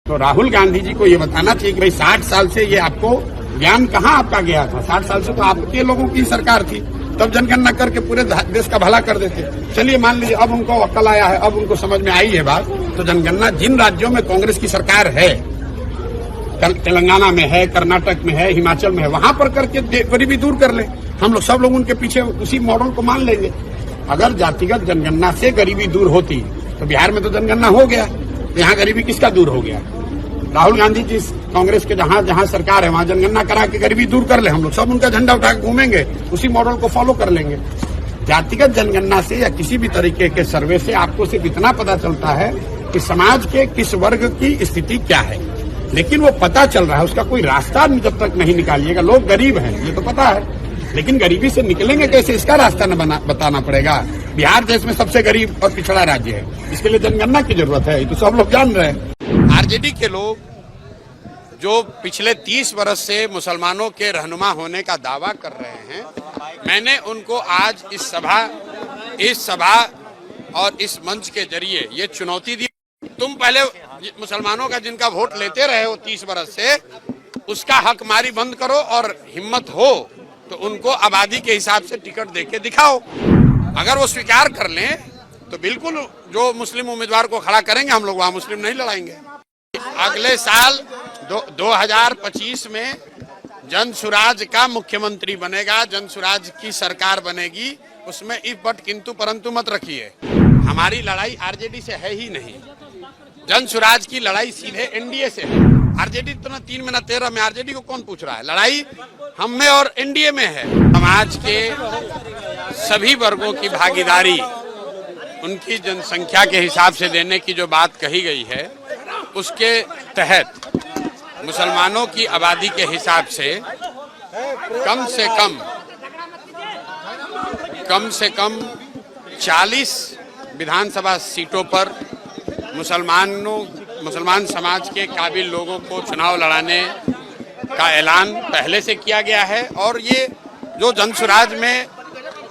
तो राहुल गांधी जी को ये बताना चाहिए कि भाई 60 साल से ये आपको ज्ञान कहाँ आपका गया था। 60 साल से तो आपके लोगों की सरकार थी, तब जनगणना करके पूरे देश का भला कर देते। चलिए मान लीजिए अब उनको अक्ल आया है, अब उनको समझ में आई है बात, तो जनगणना जिन राज्यों में कांग्रेस की सरकार है, तेलंगाना में है, कर्नाटक में है, हिमाचल में है, वहां पर करके गरीबी दूर कर ले। हम लोग सब लोग उनके पीछे उसी मॉडल को मान लेंगे। अगर जातिगत जनगणना से गरीबी दूर होती तो बिहार में तो जनगणना हो गया, यहाँ गरीबी किसका दूर हो गया। राहुल गांधी जी कांग्रेस के जहां जहां सरकार है वहां जनगणना करा के गरीबी दूर कर ले। हम लोग सब उनका झंडा उठा के घूमेंगे, उसी मॉडल को फॉलो कर लेंगे। जातिगत जनगणना से या किसी भी तरीके के सर्वे से आपको सिर्फ इतना पता चलता है कि समाज के किस वर्ग की स्थिति क्या है, लेकिन वो पता चल रहा है, उसका कोई रास्ता जब तक नहीं निकालिएगा। लोग गरीब हैं ये तो पता है, लेकिन गरीबी से निकलेंगे कैसे इसका रास्ता बताना पड़ेगा। बिहार देश में सबसे गरीब और पिछड़ा राज्य है, इसके लिए जनगणना की जरूरत है, ये तो सब लोग जान रहे हैं। आरजेडी के लोग जो पिछले 30 वर्ष से मुसलमानों के रहनुमा होने का दावा कर रहे हैं, मैंने उनको आज इस सभा और इस मंच के जरिए ये चुनौती दी। तुम पहले मुसलमानों का जिनका वोट लेते रहे हो 30 वर्ष से, उसका हक मारी बंद करो और हिम्मत हो तो उनको आबादी के हिसाब से टिकट देके दिखाओ। अगर वो स्वीकार कर लें तो बिल्कुल जो मुस्लिम उम्मीदवार को खड़ा करेंगे, हम लोग वहां मुस्लिम नहीं लड़ाएंगे। अगले साल 2025 में जन सुराज का मुख्यमंत्री बनेगा, जन सुराज की सरकार बनेगी, उसमें इफ बट किंतु परंतु मत रखिए। हमारी लड़ाई आरजेडी से है ही नहीं, जन सुराज की लड़ाई सीधे एनडीए से है। आरजेडी तो ना 3 में ना 13 में, आरजेडी को कौन पूछ रहा है। लड़ाई हम में और एनडीए में है। समाज के सभी वर्गों की भागीदारी उनकी जनसंख्या के हिसाब से देने की जो बात कही गई है, उसके तहत मुसलमानों की आबादी के हिसाब से कम से कम 40 विधानसभा सीटों पर मुसलमान समाज के काबिल लोगों को चुनाव लड़ाने का ऐलान पहले से किया गया है। और ये जो जनसुराज में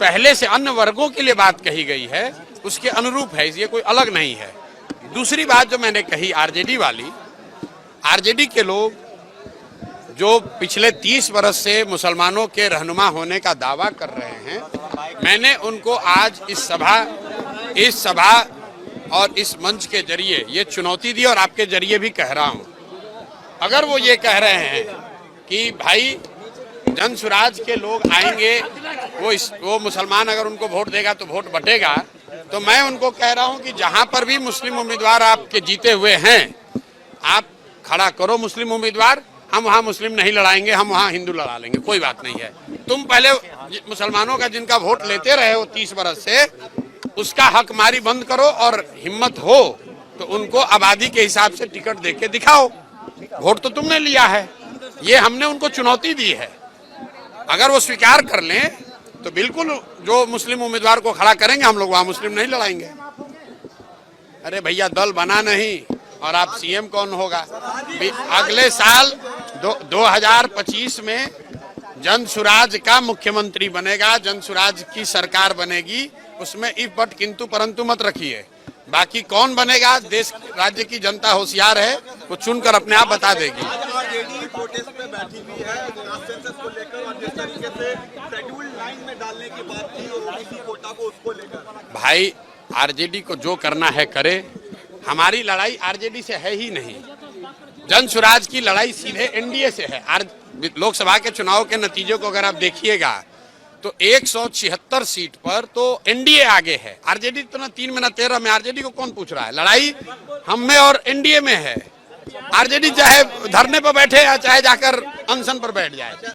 पहले से अन्य वर्गों के लिए बात कही गई है, उसके अनुरूप है, ये कोई अलग नहीं है। दूसरी बात जो मैंने कही आरजेडी वाली, आरजेडी के लोग जो पिछले 30 वर्ष से मुसलमानों के रहनुमा होने का दावा कर रहे हैं, मैंने उनको आज इस सभा और इस मंच के जरिए ये चुनौती दी और आपके जरिए भी कह रहा हूं। अगर वो ये कह रहे हैं कि भाई जन सुराज के लोग आएंगे, वो मुसलमान अगर उनको वोट देगा तो वोट बटेगा, तो मैं उनको कह रहा हूं कि जहां पर भी मुस्लिम उम्मीदवार आपके जीते हुए हैं, आप खड़ा करो मुस्लिम उम्मीदवार। हम वहां मुस्लिम नहीं लड़ाएंगे, हम वहां हिंदू लड़ा लेंगे, कोई बात नहीं है। तुम पहले मुसलमानों का जिनका वोट लेते रहे हो 30 वर्ष से, उसका हक मारी बंद करो और हिम्मत हो तो उनको आबादी के हिसाब से टिकट देके दिखाओ। वोट तो तुमने लिया है, ये हमने उनको चुनौती दी है। अगर वो स्वीकार कर लें तो बिल्कुल जो मुस्लिम उम्मीदवार को खड़ा करेंगे, हम लोग वहां मुस्लिम नहीं लड़ाएंगे। अरे भैया, दल बना नहीं और आप सीएम कौन होगा। अगले साल 2025 में जन सुराज का मुख्यमंत्री बनेगा, जन सुराज की सरकार बनेगी, उसमें इफ बट किंतु परंतु मत रखिए। बाकी कौन बनेगा, देश राज्य की जनता होशियार है, वो चुनकर अपने आप बता देगी। भाई, आरजेडी को जो करना है करे, हमारी लड़ाई आरजेडी से है ही नहीं, जन सुराज की लड़ाई सीधे एनडीए से है। लोकसभा के चुनाव के नतीजों को अगर आप देखिएगा तो 176 सीट पर तो एनडीए आगे है। आरजेडी तो ना 3 में ना 13 में, आरजेडी को कौन पूछ रहा है। लड़ाई हम में और एनडीए में है। आरजेडी चाहे धरने पर बैठे या चाहे जाकर अनशन पर बैठ जाए।